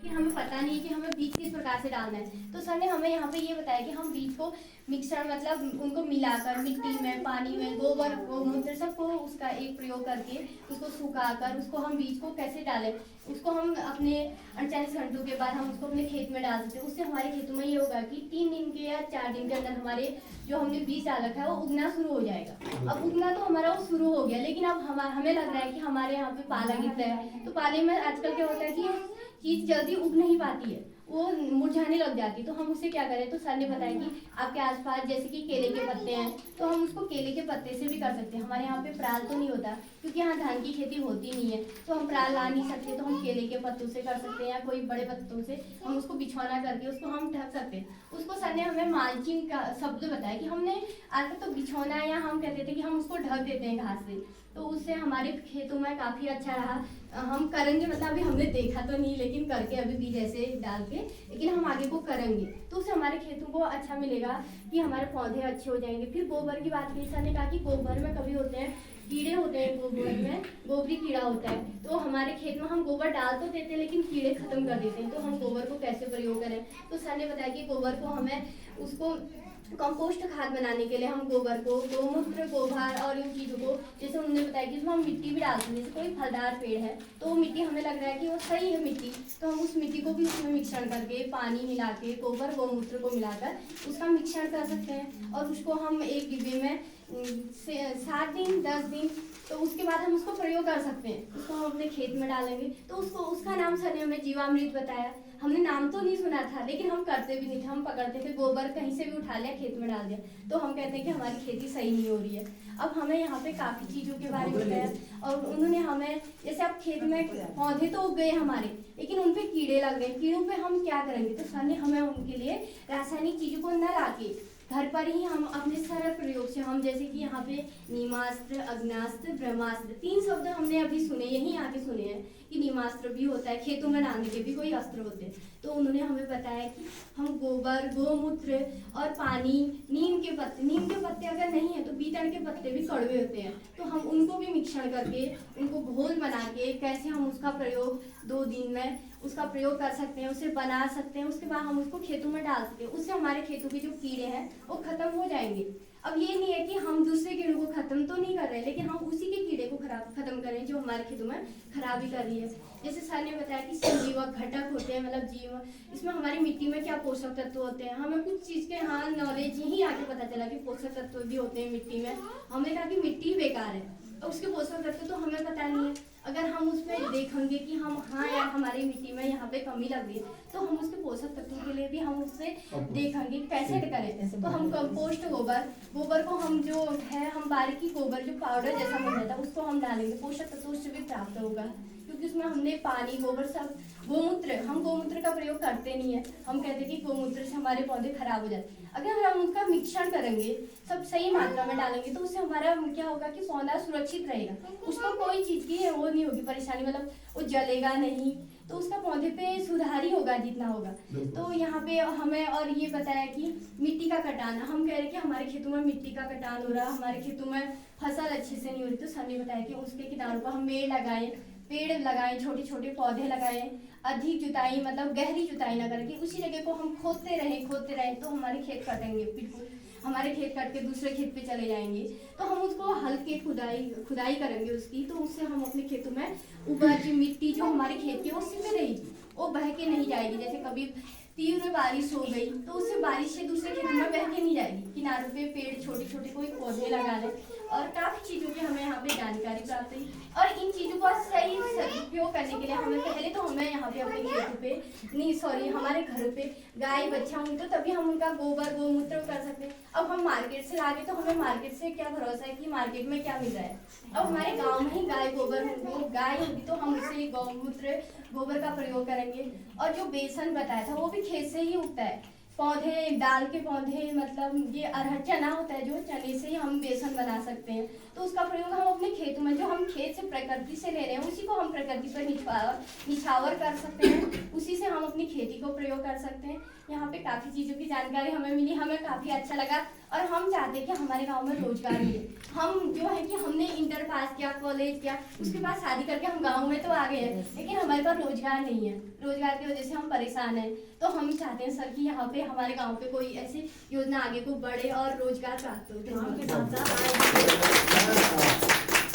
हमें पता नहीं कि हमें बीज किस प्रकार से डालना है। तो सर ने हमें यहाँ पे ये बताया कि हम बीज को मिक्सर मतलब उनको मिलाकर मिट्टी में, पानी में, गोबर, गोमूत्र सबको उसका एक प्रयोग करके उसको सुखाकर उसको हम बीज को कैसे डालें, उसको हम अपने 48 घंटों के बाद हम उसको अपने खेत में डाल सकते हैं। उससे हमारे खेतों में ये होगा कि 3 दिन के या 4 दिन के अंदर हमारे जो हमने बीज डाल रखा है वो उगना शुरू हो जाएगा। अब उगना तो हमारा वो शुरू हो गया, लेकिन अब हमें लग रहा है कि हमारे यहाँ पे पाला गिरता है। तो पाले में आजकल क्या होता है कि चीज जल्दी उग नहीं पाती है, वो मुरझाने लग जाती है। तो हम उसे क्या करें, तो सर ने बताया कि आपके आसपास जैसे कि केले के पत्ते हैं तो हम उसको केले के पत्ते से भी कर सकते हैं। हमारे यहाँ पे पराल तो नहीं होता क्योंकि यहाँ धान की खेती होती नहीं है, तो हम पराल ला नहीं सकते, तो हम केले के पत्तों से कर सकते हैं या कोई बड़े पत्तों से हम उसको बिछौना करके उसको हम ढक सकते हैं। उसको सर ने हमें माल्चिंग का शब्द बताया कि हमने आगे तो बिछौना या हम कहते थे कि हम उसको ढक देते हैं घास से, तो उससे हमारे खेतों में काफ़ी अच्छा रहा। हम करेंगे, मतलब अभी हमने देखा तो नहीं लेकिन करके अभी बीज ऐसे डाल के, लेकिन हम आगे को करेंगे तो उससे हमारे खेतों को अच्छा मिलेगा कि हमारे पौधे अच्छे हो जाएंगे। फिर गोबर की बात की, सर ने कहा कि गोबर में कभी होते हैं कीड़े होते हैं, गोबर में गोबरी कीड़ा होता है, तो हमारे खेत में हम गोबर डाल तो देते हैं लेकिन कीड़े खत्म कर देते हैं। तो हम गोबर को कैसे प्रयोग करें, तो सर ने बताया कि गोबर को हमें उसको कंपोस्ट खाद बनाने के लिए हम गोबर को, गोमूत्र, गोबर और इन चीज़ों को, जैसे उन्होंने बताया कि इसमें हम मिट्टी भी डालते हैं। जैसे कोई फलदार पेड़ है तो वो मिट्टी हमें लग रहा है कि वो सही है मिट्टी, तो हम उस मिट्टी को भी उसमें मिश्रण करके पानी मिला के गोबर गोमूत्र को मिलाकर उसका मिश्रण कर सकते हैं और उसको हम एक डिब्बे में 7 दिन 10 दिन, तो उसके बाद हम उसको प्रयोग कर सकते हैं। उसको हम अपने खेत में डालेंगे तो उसको उसका नाम सर ने हमें जीवामृत बताया। हमने नाम तो नहीं सुना था लेकिन हम करते भी नहीं थे, हम पकड़ते थे गोबर कहीं से भी उठा लिया खेत में डाल दिया, तो हम कहते हैं कि हमारी खेती सही नहीं हो रही है। अब हमें यहाँ पे काफ़ी चीज़ों के बारे में बताया और उन्होंने हमें, जैसे अब खेत में पौधे तो उग गए हमारे लेकिन उन पे कीड़े लग गए, कीड़ों पे हम क्या करेंगे, तो सर ने हमें उनके लिए रासायनिक चीज़ों को न लाके घर पर ही हम अपने सरल प्रयोग से, हम जैसे कि यहाँ पे नीमास्त्र, अग्नास्त्र, ब्रह्मास्त्र 3 शब्द हमने अभी सुने, यहीं आके सुने हैं कि नीमास्त्र भी होता है, खेतों में डालने के भी कोई अस्त्र होते हैं। तो उन्होंने हमें बताया कि हम गोबर, गोमूत्र और पानी, नीम के पत्ते अगर नहीं है तो बीटल के पत्ते भी कड़वे होते हैं, तो हम उनको भी मिश्रण करके उनको घोल बना के कैसे हम उसका प्रयोग 2 दिन में उसका प्रयोग कर सकते हैं, उसे बना सकते हैं, उसके बाद हम उसको खेतों में डाल सकते हैं। उससे हमारे खेतों के जो कीड़े हैं वो खत्म हो जाएंगे। अब ये नहीं है कि हम दूसरे कीड़ों को खत्म तो नहीं कर रहे लेकिन हम उसी के कीड़े को खत्म करें जो हमारे खेतों में खराबी कर रही है। जैसे सर ने बताया कि संजीवक घटक होते हैं, मतलब जीव, इसमें हमारी मिट्टी में क्या पोषक तत्व होते हैं, हमें कुछ चीज़ के हाँ नॉलेज यही आके पता चला कि पोषक तत्व भी होते हैं मिट्टी में। हमने कहा कि मिट्टी बेकार है और उसके पोषक तत्व तो हमें पता नहीं है। अगर हम उसमें देखेंगे कि हम हाँ यार हमारी मिट्टी में यहाँ पे कमी लग रही है तो हम उसके पोषक तत्वों के लिए भी हम उससे देखेंगे कैसे करें। तो हम कंपोस्ट गोबर को हम जो है हम बारीकी गोबर जो पाउडर जैसा बन जाता है उसको हम डालेंगे, पोषक तत्व उससे भी प्राप्त होगा क्योंकि उसमें हमने पानी, गोबर, सब हम गोमूत्र का प्रयोग करते नहीं है, हम कहते हैं कि गोमूत्र से हमारे पौधे खराब हो जाते हैं। अगर हम उनका मिश्रण करेंगे, सब सही मात्रा में डालेंगे तो उससे हमारा क्या होगा कि पौधा सुरक्षित रहेगा, उसको कोई चीज़ की वो नहीं होगी परेशानी, मतलब वो जलेगा नहीं, तो उसका पौधे पे सुधार ही होगा जितना होगा। तो यहाँ पे हमें और ये बताया कि मिट्टी का कटान, हम कह रहे हैं कि हमारे खेतों में मिट्टी का कटान हो रहा, हमारे खेतों में फसल अच्छे से नहीं हो रही, तो सर ने बताया कि उसके किनारों पर हम पेड़ लगाएं, छोटे छोटे पौधे लगाएं, अधिक जुताई मतलब गहरी जुताई ना करके उसी जगह को हम खोदते रहें तो हमारे खेत कटेंगे, बिल्कुल हमारे खेत कट के दूसरे खेत पे चले जाएंगे, तो हम उसको हल्के खुदाई करेंगे उसकी, तो उससे हम अपने खेतों में उपज मिट्टी जो हमारे खेत की उसी में रहेगी, वो बह के नहीं जाएगी। जैसे कभी तीव्र बारिश हो गई तो उससे बारिश से दूसरे खेत में बह के नहीं जाएगी, किनारों पे पेड़ छोटे छोटे कोई पौधे लगा लें और काफ़ी चीज़ों की हमें यहाँ पे जानकारी प्राप्त हुई। और इन चीज़ों का सही सदुपयोग करने के लिए हमें यहाँ पे अपने खेतों पे हमारे घरों पे गाय बच्चा होंगे तो तभी हम उनका गोबर गोमूत्र कर सकते हैं। अब हम मार्केट से लागे तो हमें मार्केट से क्या भरोसा है कि मार्केट में क्या मिल रहा है। अब हमारे गाँव में ही गाय होगी तो हम उससे गौमूत्र गोबर का प्रयोग करेंगे। और जो बेसन बताया था वो भी खेत से ही उगता है, पौधे दाल के पौधे, मतलब ये अरहर चना होता है जो चने से ही हम बेसन बना सकते हैं, तो उसका प्रयोग हम अपने खेतों में जो हम खेत से प्रकृति से ले रहे हैं उसी को हम प्रकृति पर निछावर कर सकते हैं, उसी से हम अपनी अपनी खेती को प्रयोग कर सकते हैं। यहाँ पे काफ़ी चीज़ों की जानकारी हमें मिली, हमें काफ़ी अच्छा लगा और हम चाहते हैं कि हमारे गांव में रोजगार मिले। हम जो है कि हमने इंटर पास किया, कॉलेज किया, उसके बाद शादी करके हम गांव में तो आ गए हैं, लेकिन हमारे पास रोजगार नहीं है। रोजगार की वजह से हम परेशान हैं। तो हम चाहते हैं सर कि यहाँ पे हमारे गांव पे कोई ऐसी योजना आगे को बढ़े और रोजगार प्राप्त हो।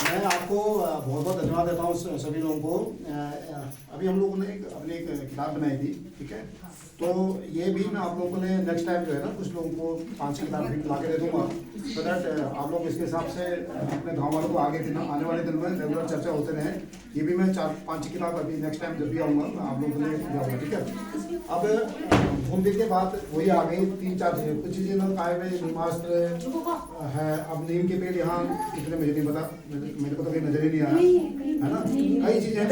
मैं आपको बहुत बहुत धन्यवाद देता हूँ सभी लोगों को। अभी हम लोगों ने अपनी एक किताब बनाई थी, ठीक है, तो ये भी मैं आप लोगों ने नेक्स्ट टाइम जो है ना कुछ लोगों को 5-6 किताब भी ला के दे दूँगा, सो दैट आप लोग इसके हिसाब से अपने गांव वालों को आगे आने वाले दिन में रेगुलर चर्चा होते रहें। ये भी मैं 4-5 किताब अभी नेक्स्ट टाइम जब भी आऊँगा आप लोगों को ले जाऊँगा, ठीक है। अब घूमने के बाद वही आ गई 3-4 चीज़ें, कुछ चीज़ें ना काय में नीमास्त्र है। अब नीम के पेड़ यहाँ कितने मुझे नहीं पता, मेरे को तो कहीं नजर ही नहीं आया, है ना। कई चीजें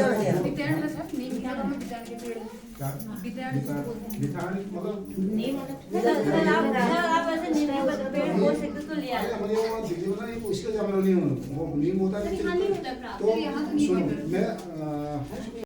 उसके जमाने नहीं, वो नीम होता है। तो सुनो, मैं